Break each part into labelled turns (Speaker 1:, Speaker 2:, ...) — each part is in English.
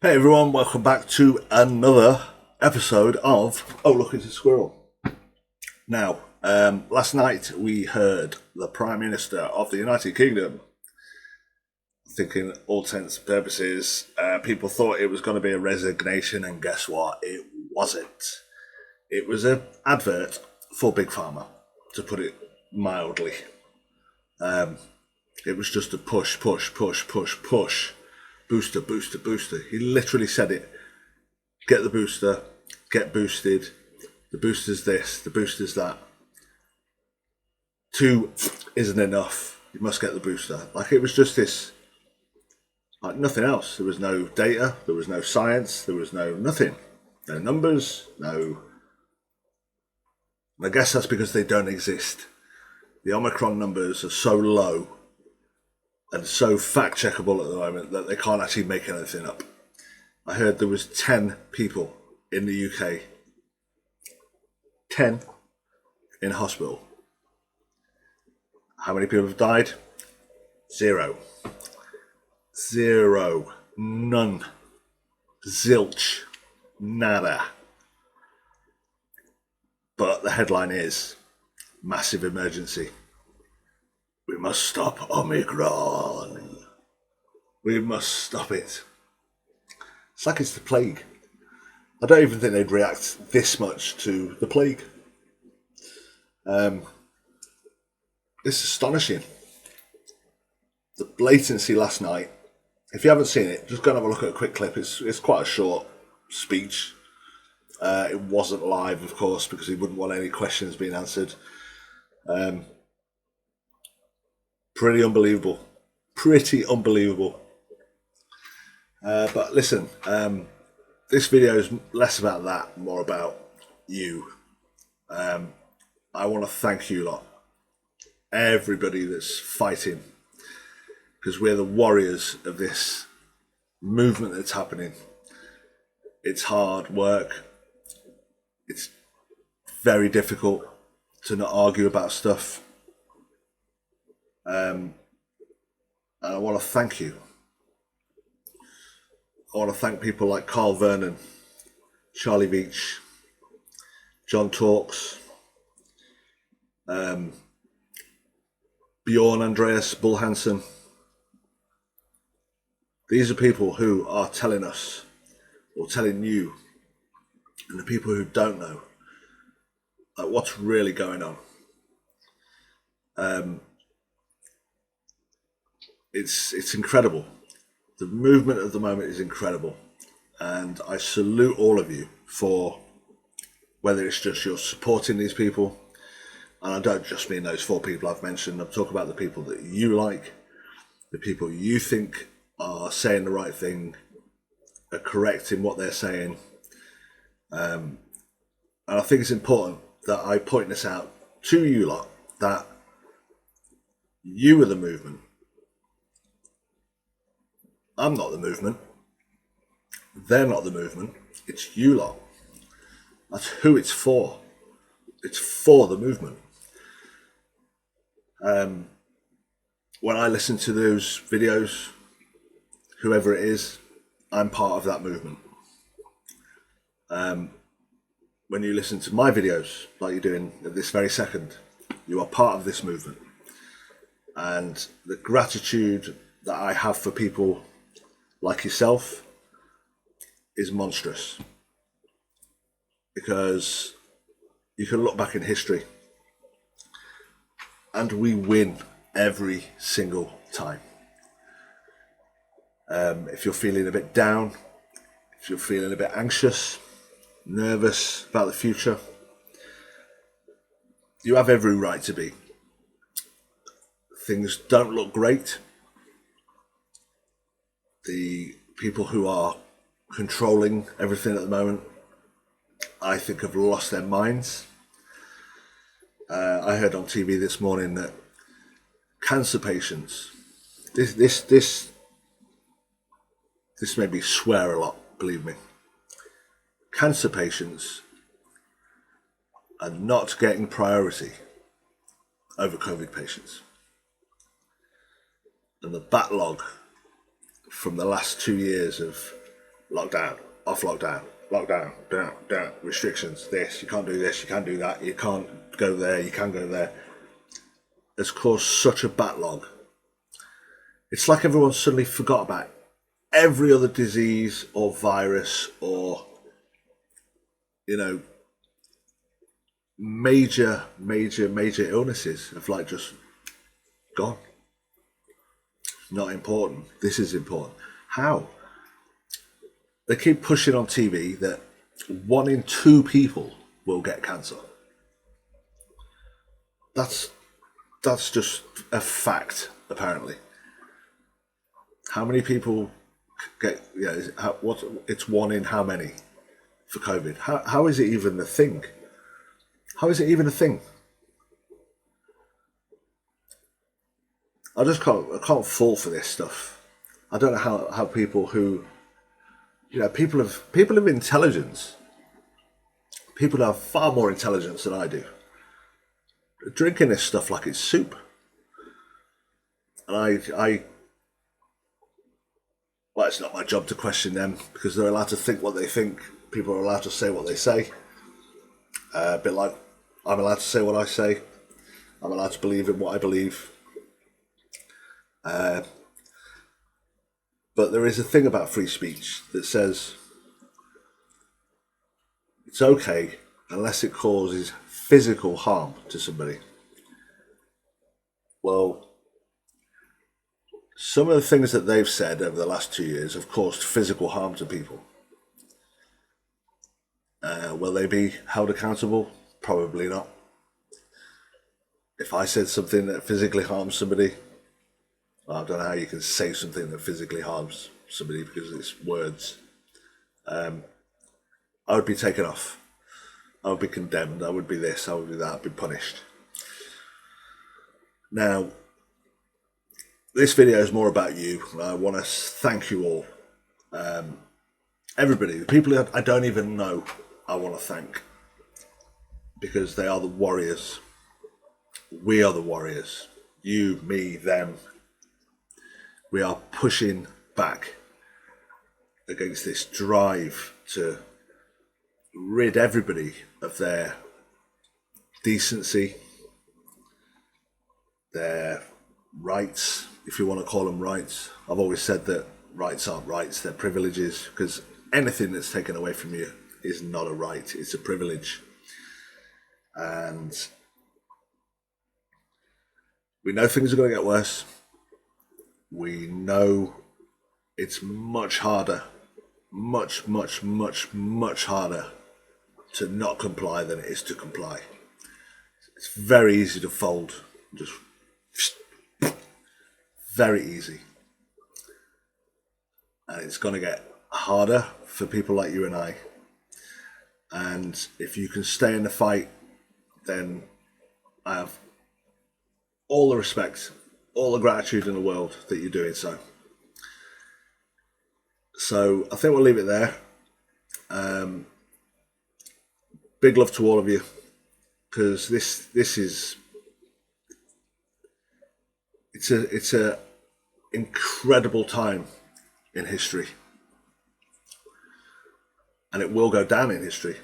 Speaker 1: Hey everyone, welcome back to another episode of Oh Look, It's a Squirrel. Now, last night we heard the Prime Minister of the United Kingdom. I think in all intents and purposes, people thought it was going to be a resignation, and guess what? It wasn't. It was an advert for Big Pharma, to put it mildly. It was just a push. Booster. He literally said it. Get the booster, get boosted. The booster's this, the booster's that. 2 isn't enough. You must get the booster. Like, it was just this, like nothing else. There was no data, there was no science, there was no nothing. No numbers, no. I guess that's because they don't exist. The Omicron numbers are so low and so fact-checkable at the moment that they can't actually make anything up. I heard there was 10 people in the UK, 10 in hospital. How many people have died? 0. None. Zilch. Nada. But the headline is massive emergency. We must stop Omicron. We must stop it. It's like it's the plague. I don't even think they'd react this much to the plague. It's astonishing. The blatancy last night. If you haven't seen it, just go and have a look at a quick clip. It's quite a short speech. It wasn't live, of course, because he wouldn't want any questions being answered. Pretty unbelievable. But listen, this video is less about that, more about you. I want to thank you lot, everybody that's fighting, because we're the warriors of this movement that's happening. It's hard work. It's very difficult to not argue about stuff. And I want to thank you. I want to thank people like Carl Vernon, Charlie Beach, John Talks, Bjorn, Andreas, BullHansen. These are people who are telling us, or telling you, and the people who don't know, like what's really going on. It's incredible. The movement at the moment is incredible, and I salute all of you for whether it's just you're supporting these people, and I don't just mean those 4 people I've mentioned. I'm talking about the people that you like, the people you think are saying the right thing, are correct in what they're saying, and I think it's important that I point this out to you lot, that you are the movement. I'm not the movement. They're not the movement. It's you lot. That's who it's for. It's for the movement. When I listen to those videos, whoever it is, I'm part of that movement. When you listen to my videos, like you're doing at this very second, you are part of this movement. And the gratitude that I have for people like yourself is monstrous, because you can look back in history and we win every single time. If you're feeling a bit down, if you're feeling a bit anxious, nervous about the future, you have every right to be. Things don't look great. The people who are controlling everything at the moment, I think, have lost their minds. I heard on TV this morning that cancer patients, this made me swear a lot, believe me. Cancer patients are not getting priority over COVID patients. And the backlog from the last 2 years of lockdown, off lockdown, lockdown, down, restrictions, this, you can't do this, you can't do that, you can't go there, you can go there, has caused such a backlog. It's like everyone suddenly forgot about every other disease or virus or, major illnesses have like just gone. Not important. This is important. How? They keep pushing on TV that 1 in 2 people will get cancer. That's just a fact, apparently. How many people get? It's 1 in how many for COVID? How is it even a thing? How is it even a thing? I can't fall for this stuff. I don't know how people who, people of intelligence, people who have far more intelligence than I do, are drinking this stuff like it's soup. And well, it's not my job to question them because they're allowed to think what they think. People are allowed to say what they say. A bit like I'm allowed to say what I say. I'm allowed to believe in what I believe. But there is a thing about free speech that says it's okay unless it causes physical harm to somebody. Well, some of the things that they've said over the last 2 years have caused physical harm to people. Will they be held accountable? Probably not. If I said something that physically harms somebody, I don't know how you can say something that physically harms somebody because it's words. I would be taken off. I would be condemned. I would be this. I would be that. I'd be punished. Now, this video is more about you. I want to thank you all. Everybody, the people that I don't even know, I want to thank because they are the warriors. We are the warriors. You, me, them. We are pushing back against this drive to rid everybody of their decency, their rights, if you want to call them rights. I've always said that rights aren't rights, they're privileges, because anything that's taken away from you is not a right, it's a privilege. And we know things are going to get worse. We know it's much harder, much harder to not comply than it is to comply. It's very easy to fold, just very easy. And it's going to get harder for people like you and I. And if you can stay in the fight, then I have all the respect, all the gratitude in the world that you're doing so. So I think we'll leave it there. Big love to all of you, because this is it's a incredible time in history, and it will go down in history.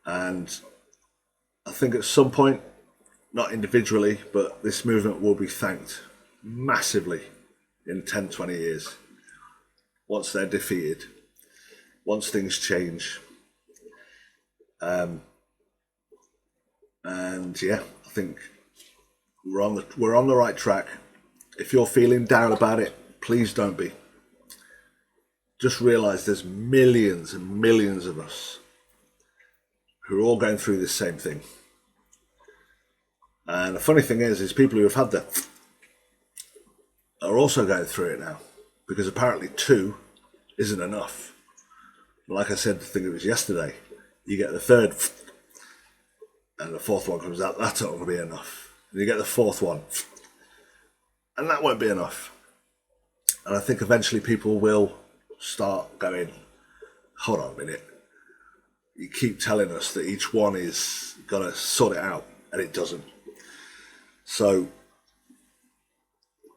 Speaker 1: And I think at some point, not individually, but this movement will be thanked massively in 10, 20 years. Once they're defeated, once things change. And yeah, I think we're on the right track. If you're feeling down about it, please don't be. Just realise there's millions and millions of us who are all going through this same thing. And the funny thing is people who have had that are also going through it now, because apparently 2 isn't enough. Like I said, I think it was yesterday, you get the 3rd and the 4th one comes out, that's not going to be enough. And you get the 4th one and that won't be enough. And I think eventually people will start going, hold on a minute, you keep telling us that each one is going to sort it out, and it doesn't. So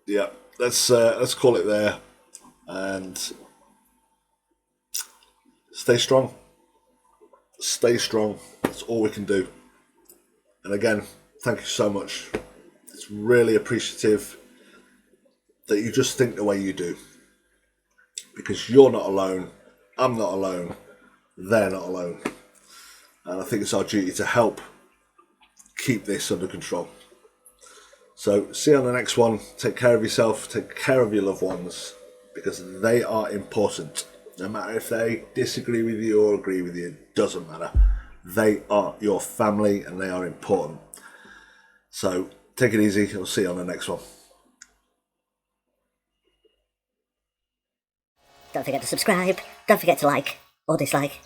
Speaker 1: yeah, let's call it there. And stay strong. Stay strong. That's all we can do. And again, thank you so much. It's really appreciative that you just think the way you do. Because you're not alone. I'm not alone. They're not alone. And I think it's our duty to help keep this under control. So see you on the next one. Take care of yourself. Take care of your loved ones, because they are important. No matter if they disagree with you or agree with you, it doesn't matter. They are your family and they are important. So take it easy. I'll see you on the next one.
Speaker 2: Don't forget to subscribe. Don't forget to like or dislike.